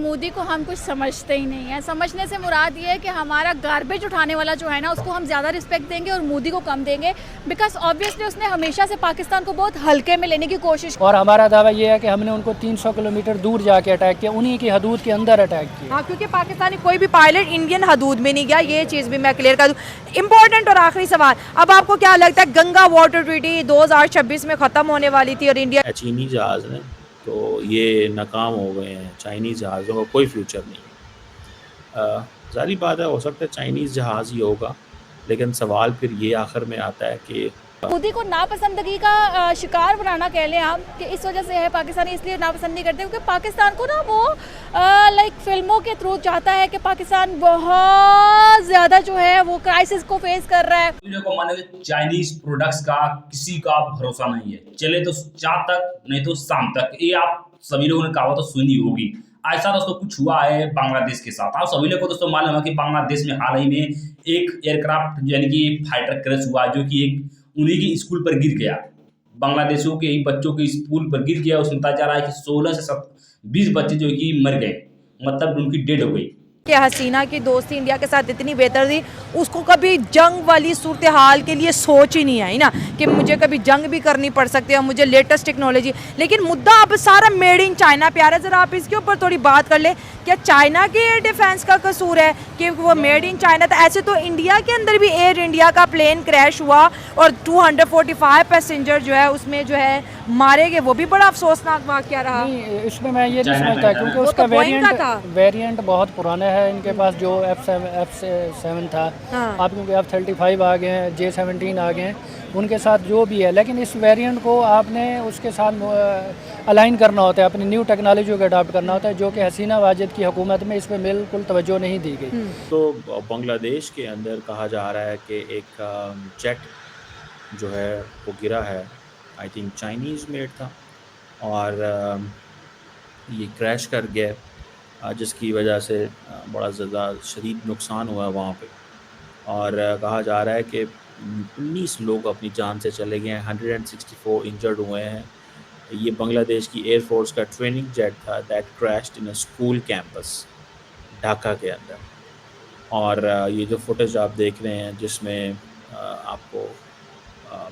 मोदी को हम कुछ समझते ही नहीं है। समझने से मुराद ये है कि हमारा गार्बेज उठाने वाला जो है ना, उसको हम ज़्यादा रिस्पेक्ट देंगे और मोदी को कम देंगे, बिकॉज ऑब्वियसली उसने हमेशा से पाकिस्तान को बहुत हल्के में लेने की कोशिश। और हमारा दावा ये है कि हमने उनको 300 किलोमीटर दूर जाके अटैक किया, उन्हीं की हदूद के अंदर अटैक किया। हाँ, क्योंकि पाकिस्तानी कोई भी पायलट इंडियन हदूद में नहीं गया, ये चीज़ भी मैं क्लियर कर दूँ। इम्पोर्टेंट और आखिरी सवाल, अब आपको क्या लगता है गंगा वाटर ट्रीटी 2026 में ख़त्म होने वाली थी और इंडिया चीनी जहाज़ हैं तो ये नाकाम हो गए हैं। चाइनीज़ जहाज़ों का कोई फ्यूचर नहीं। ज़ाहिर बात है, हो सकता है चाइनीज़ जहाज़ ही होगा, लेकिन सवाल फिर ये आखिर में आता है कि मोदी को नापसंदगी का शिकार बनाना कह लें आप, कि इस वजह से है पाकिस्तानी इसलिए नापसंद नहीं करते क्योंकि पाकिस्तान को ना वो लाइक फिल्मों के थ्रू चाहता है कि पाकिस्तान बहुत ज़्यादा जो है वो क्राइसिस को फेस कर रहा है। को माने चाइनीज प्रोडक्ट्स का किसी का भरोसा नहीं है, चले तो चार तक नहीं तो शाम तक। ये आप सभी लोगों ने कहा तो सुनी होगी। ऐसा दोस्तों कुछ हुआ है बांग्लादेश के साथ। आप सभी लोगों को दोस्तों मालूम है कि बांग्लादेश में हाल ही में एक एयरक्राफ्ट यानी कि फाइटर क्रैश हुआ, जो कि एक उन्हीं की स्कूल पर गिर गया। बांग्लादेशों के ही बच्चों के स्कूल पर गिर गया। उसमें बताया जा रहा है कि 16 से 20 बच्चे जो कि मर गए, मतलब उनकी डेड हो गई। कि हसीना की दोस्ती इंडिया के साथ इतनी बेहतर थी, उसको कभी जंग वाली सूरत हाल के लिए सोच ही नहीं आई ना कि मुझे कभी जंग भी करनी पड़ सकती है, मुझे लेटेस्ट टेक्नोलॉजी। लेकिन मुद्दा अब सारा मेड इन चाइना पे आ रहा है। ज़रा आप इसके ऊपर थोड़ी बात कर ले, क्या चाइना के डिफेंस का कसूर है कि वो मेड इन चाइना था? ऐसे तो इंडिया के अंदर भी एयर इंडिया का प्लेन क्रैश हुआ और 245 पैसेंजर जो है उसमें जो है मारे गए, वो भी बड़ा अफसोसनाक वाक़या रहा। नहीं, इसमें मैं ये नहीं समझता क्योंकि उसका वेरिएंट बहुत पुराना है इनके पास, जो F7 था। हाँ। आप क्योंकि F35 आ गए हैं, J17 आ गए हैं, उनके साथ जो भी है, लेकिन इस वेरिएंट को आपने उसके साथ अलाइन करना होता है, अपनी न्यू टेक्नोलॉजी को अडॉप्ट करना होता है, जो कि हसीना वाजिद की हुकूमत में इस पर बिल्कुल तवज्जो नहीं दी गई। तो बांग्लादेश के अंदर कहा जा रहा है कि एक जेट जो है वो गिरा है, आई थिंक चाइनीज़ मेड था, और ये क्रैश कर गया, जिसकी वजह से बड़ा ज़्यादा शदीद नुकसान हुआ वहाँ पे। और कहा जा रहा है कि 19 लोग अपनी जान से चले गए हैं, 164 इंजर्ड हुए हैं। ये बांग्लादेश की एयरफोर्स का ट्रेनिंग जेट था that crashed in a school campus Dhaka के अंदर। और ये जो फुटेज आप देख रहे हैं, जिसमें आपको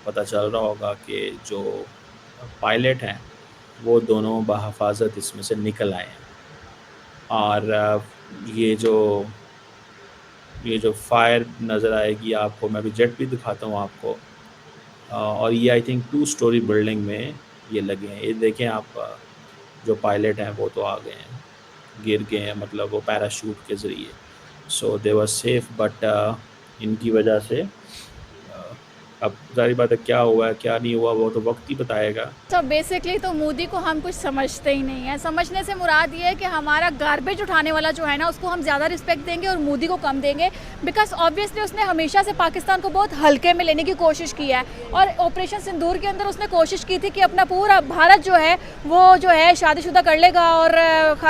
पता चल रहा होगा कि जो पायलट हैं वो दोनों बहिफाजत इसमें से निकल आए हैं। और ये जो फायर नज़र आएगी आपको, मैं भी जेट भी दिखाता हूँ आपको। और ये आई थिंक 2 स्टोरी बिल्डिंग में ये लगे हैं। ये देखें आप, जो पायलट हैं वो तो आ गए हैं, गिर गए हैं, मतलब वो पैराशूट के ज़रिए। सो दे वर सेफ, बट इनकी वजह से अब ज़ाहिर बात है क्या हुआ है क्या नहीं हुआ वो तो वक्त ही बताएगा। तो बेसिकली तो मोदी को हम कुछ समझते ही नहीं है। समझने से मुराद ये है कि हमारा गार्बेज उठाने वाला जो है ना, उसको हम ज़्यादा रिस्पेक्ट देंगे और मोदी को कम देंगे, बिकॉज ऑब्वियसली उसने हमेशा से पाकिस्तान को बहुत हल्के में लेने की कोशिश की है। और ऑपरेशन सिंदूर के अंदर उसने कोशिश की थी कि अपना पूरा भारत जो है वो जो है शादीशुदा कर लेगा और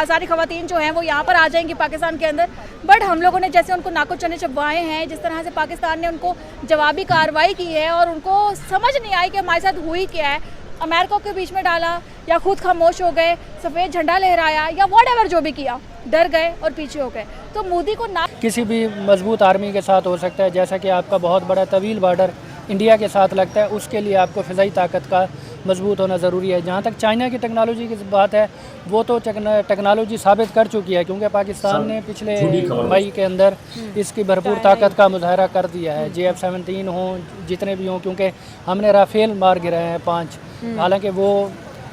सारी ख़वातीन जो हैं वो यहाँ पर आ जाएंगी पाकिस्तान के अंदर। बट हम लोगों ने जैसे उनको नाको चने चबवाए हैं, जिस तरह से पाकिस्तान ने उनको जवाबी कार्रवाई की है और उनको समझ नहीं आई कि हमारे साथ हुई क्या है, अमेरिका के बीच में डाला या खुद खामोश हो गए, सफ़ेद झंडा लहराया या व्हाटएवर जो भी किया, डर गए और पीछे हो गए। तो मोदी को ना किसी भी मजबूत आर्मी के साथ हो सकता है, जैसा कि आपका बहुत बड़ा तवील बॉर्डर इंडिया के साथ लगता है, उसके लिए आपको फ़िज़ाई ताकत का मजबूत होना ज़रूरी है। जहाँ तक चाइना की टेक्नोलॉजी की बात है, वो तो टेक्नोलॉजी साबित कर चुकी है, क्योंकि पाकिस्तान ने पिछले मई के अंदर इसकी भरपूर ताकत का मुजाहरा कर दिया है। JF17 हों, जितने भी हों, क्योंकि हमने राफेल मार गिराए हैं 5, हालांकि वो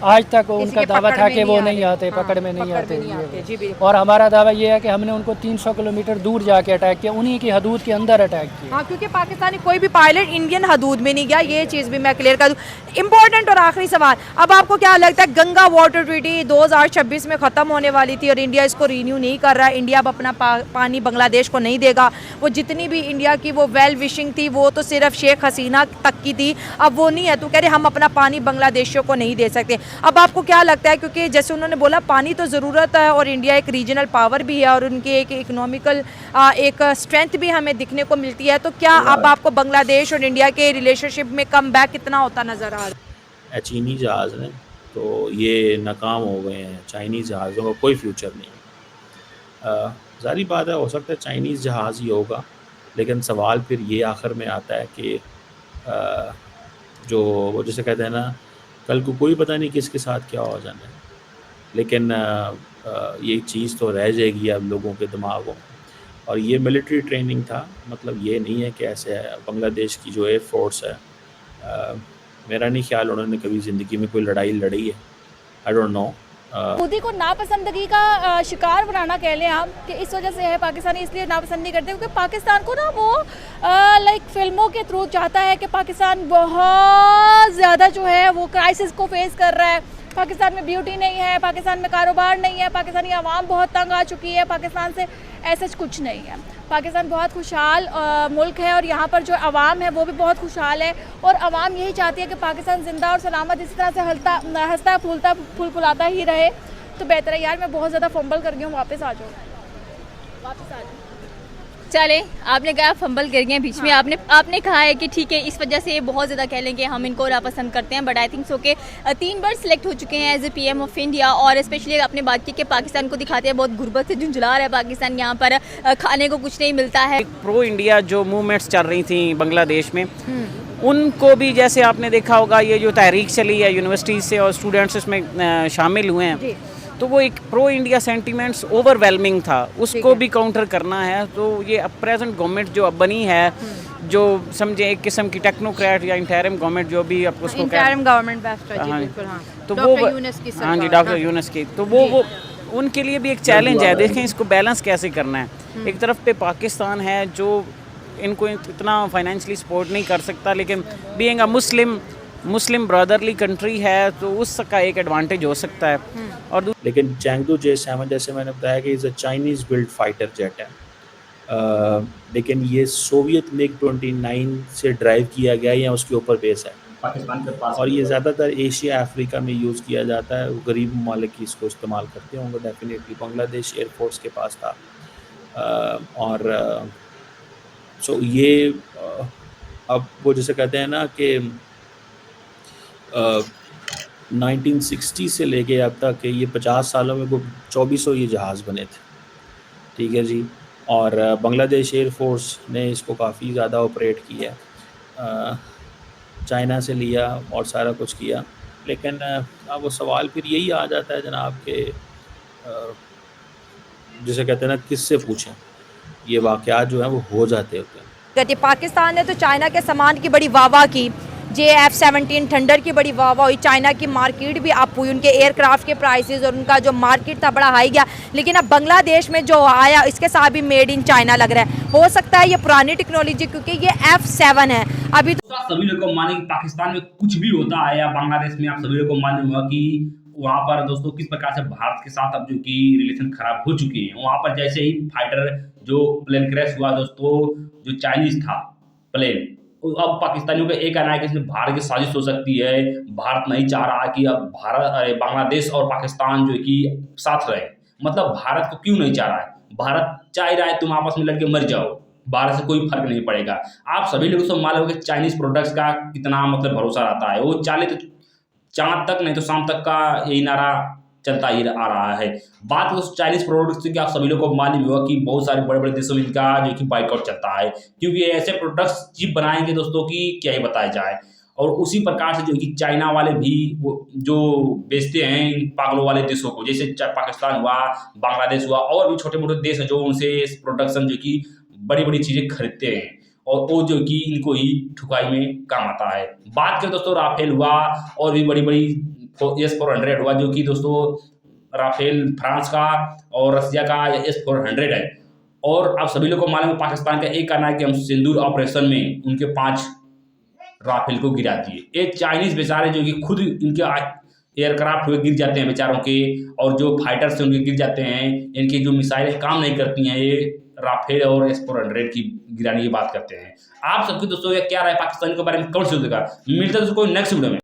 आज तक उनका दावा था कि वो नहीं आते, पकड़ में नहीं आते। और हमारा दावा ये है कि हमने उनको 300 किलोमीटर दूर जाके अटैक किया, उन्हीं की हदूद के अंदर अटैक किया। हाँ, क्योंकि पाकिस्तानी कोई भी पायलट इंडियन हदूद में नहीं गया, ये चीज़ भी मैं क्लियर कर दूँ। इम्पोर्टेंट और आखिरी सवाल, अब आपको क्या लगता है गंगा वाटर ट्रीटी 2026 में ख़त्म होने वाली थी और इंडिया इसको रीन्यू नहीं कर रहा है, इंडिया अब अपना पानी बांग्लादेश को नहीं देगा। वो जितनी भी इंडिया की वो वेल विशिंग थी वो तो सिर्फ शेख हसीना तक की थी, अब वो नहीं है। तो कह रहे हम अपना पानी बांग्लादेशियों को नहीं दे सकते। अब आपको क्या लगता है, क्योंकि जैसे उन्होंने बोला पानी तो ज़रूरत है और इंडिया एक रीजनल पावर भी है और उनकी एक इकोनॉमिकल एक स्ट्रेंथ भी हमें दिखने को मिलती है, तो क्या अब आपको बांग्लादेश और इंडिया के रिलेशनशिप में कम बैक कितना होता नज़र आ रहा है? चीनी जहाज़ हैं तो ये नाकाम हो गए हैं। चाइनीज़ जहाज़ों का कोई फ्यूचर नहीं। ज़ाहिर बात है, हो सकता है चाइनीज़ जहाज़ ही होगा, लेकिन सवाल फिर ये आखिर में आता है कि अ, जो वो जिसे कहते हैं ना, कल को कोई पता नहीं किसके साथ क्या हो जाना है। लेकिन ये चीज़ तो रह जाएगी अब लोगों के दिमागों में। और ये मिलिट्री ट्रेनिंग था, मतलब ये नहीं है कि ऐसे है। बांग्लादेश की जो एयर फोर्स है, अ, मेरा नहीं ख्याल उन्होंने कभी ज़िंदगी में कोई लड़ाई लड़ी है। I don't know. मोदी को नापसंदगी का शिकार बनाना कह लें हम, कि इस वजह से है पाकिस्तानी इसलिए नापसंद नहीं करते क्योंकि पाकिस्तान को ना वो लाइक फिल्मों के थ्रू चाहता है कि पाकिस्तान बहुत ज़्यादा जो है वो क्राइसिस को फेस कर रहा है। पाकिस्तान में ब्यूटी नहीं है, पाकिस्तान में कारोबार नहीं है, पाकिस्तानी आवाम बहुत तंग आ चुकी है, पाकिस्तान से ऐसा कुछ नहीं है। पाकिस्तान बहुत खुशहाल मुल्क है और यहाँ पर जो आवाम है वो भी बहुत खुशहाल है और आवाम यही चाहती है कि पाकिस्तान ज़िंदा और सलामत इसी तरह से हंसता फूलता फुलफुलाता ही रहे। तो बेहतर है यार, मैं बहुत ज़्यादा फंबल कर गई हूँ, वापस आ जाओ। चले, आपने कहा फंबल कर गए बीच में। आपने कहा है कि ठीक है, इस वजह से बहुत ज़्यादा कह लेंगे हम इनको नापसंद करते हैं, बट आई थिंक सो के 3 बार सिलेक्ट हो चुके हैं as a PM of India. और स्पेशली आपने बात की कि पाकिस्तान को दिखाते हैं बहुत गुर्बत से झुंझला रहा है पाकिस्तान, यहाँ पर खाने को कुछ नहीं मिलता है। प्रो इंडिया जो मूवमेंट्स चल रही थी बांग्लादेश में, उनको भी जैसे आपने देखा होगा, ये जो तहरीक चली है यूनिवर्सिटी से और स्टूडेंट्स इसमें शामिल हुए हैं, तो वो एक प्रो इंडिया सेंटीमेंट्स ओवरवेलमिंग था, उसको भी काउंटर करना है। तो ये अब प्रेजेंट गवर्नमेंट जो अब बनी है, जो समझे एक किस्म की टेक्नोक्रेट या इंटरिम गवर्नमेंट जो भी आप उसको इंटरिम गवर्नमेंट बेस्ट है जी, बिल्कुल। हाँ, तो डॉक्टर वो यूनुस की हाँ जी, सरकार, डॉक्टर हाँ। यूनुस की, तो वो उनके लिए भी एक चैलेंज है। देखें इसको बैलेंस कैसे करना है। एक तरफ पे पाकिस्तान है जो इनको इतना फाइनेंशियली सपोर्ट नहीं कर सकता, लेकिन being a Muslim brotherly country है तो उसका एक एडवांटेज हो सकता है। और लेकिन चैंगडू J7 जैसे मैंने बताया कि is a Chinese build fighter jet है, लेकिन ये सोवियत MiG-29 से ड्राइव किया गया या उसके ऊपर बेस है। पाकिस्तान के पास और ये ज़्यादातर एशिया अफ्रीका में यूज़ किया जाता है। गरीब ममालिक ही इसको इस्तेमाल करते होंगे डेफिनेटली। बांग्लादेश एयरफोर्स के पास था। और सो ये अब वो जैसे कहते हैं ना कि 1960 से लेके अब तक ये 50 सालों में 2400 ये जहाज़ बने थे, ठीक है जी। और बांग्लादेश एयर फोर्स ने इसको काफ़ी ज़्यादा ऑपरेट किया, चाइना से लिया और सारा कुछ किया। लेकिन अब वो सवाल फिर यही आ जाता है जनाब के जिसे कहते हैं ना, किससे पूछें, ये वाक़यात जो हैं वो हो जाते होते हैं। कहती पाकिस्तान ने तो चाइना के सामान की बड़ी वाह की, JF-17 थंडर की बड़ी वाह हुई, चाइना की मार्केट भी अप हुई, उनके एयरक्राफ्ट के प्राइसेस और उनका जो मार्केट था बड़ा हाई गया। लेकिन अब बांग्लादेश में जो आया इसके साथ भी मेड इन चाइना लग रहा है। हो सकता है ये पुरानी टेक्नोलॉजी, क्योंकि ये F7 है अभी तो। सभी लोगों को माने कि पाकिस्तान में कुछ भी होता है या बांग्लादेश में, आप सभी लोगों को मालूम हुआ कि वहाँ पर दोस्तों किस प्रकार से भारत के साथ अब जो कि रिलेशन खराब हो चुके हैं। वहाँ पर जैसे ही फाइटर जो प्लेन क्रैश हुआ दोस्तों, जो चाइनीज था प्लेन, अब पाकिस्तानियों का एक कहना है कि इसमें भारत की साजिश हो सकती है। भारत नहीं चाह रहा कि अब बांग्लादेश और पाकिस्तान जो कि साथ रहे। मतलब भारत को क्यों नहीं चाह रहा है? भारत चाह रहा है तुम आपस में लड़के मर जाओ, भारत से कोई फर्क नहीं पड़ेगा। आप सभी लोगों को मालूम है कि चाइनीज प्रोडक्ट्स का कितना मतलब भरोसा रहता है। वो चाले तो चाँद तक नहीं तो शाम तक का यही नारा चलता ही आ रहा है। बात उस चाइनीज प्रोडक्ट्स की, आप सभी लोगों को मालूम हुआ कि बहुत सारे बड़े बड़े देशों में इनका जो कि बाइकआउट चलता है, क्योंकि ऐसे प्रोडक्ट्स चीप बनाएंगे दोस्तों की क्या ही बताया जाए। और उसी प्रकार से जो कि चाइना वाले भी वो जो बेचते हैं इन पागलों वाले देशों को, जैसे पाकिस्तान हुआ, बांग्लादेश हुआ, और भी छोटे मोटे देश हैं जो उनसे प्रोडक्शन जो कि बड़ी बड़ी चीज़ें खरीदते हैं और वो जो कि इनको ही ठुकाई में काम आता है। बात करें दोस्तों राफेल हुआ और भी बड़ी बड़ी S-400 हुआ, जो कि दोस्तों राफेल फ्रांस का और रसिया का S-400 है। और आप सभी लोग को मालूम है पाकिस्तान का एक कहना है कि हम सिंदूर ऑपरेशन में उनके 5 राफेल को गिरा दिए। ये चाइनीज बेचारे जो कि खुद इनके एयरक्राफ्ट हुए गिर जाते हैं बेचारों के, और जो फाइटर्स उनके गिर जाते हैं, इनकी जो मिसाइलें काम नहीं करती हैं, ये राफेल और S-400 की गिराने की बात करते हैं। आप सबके दोस्तों ये क्या राय पाकिस्तान के बारे में कमेंट से मिलता है दोस्तों नेक्स्ट वीडियो में।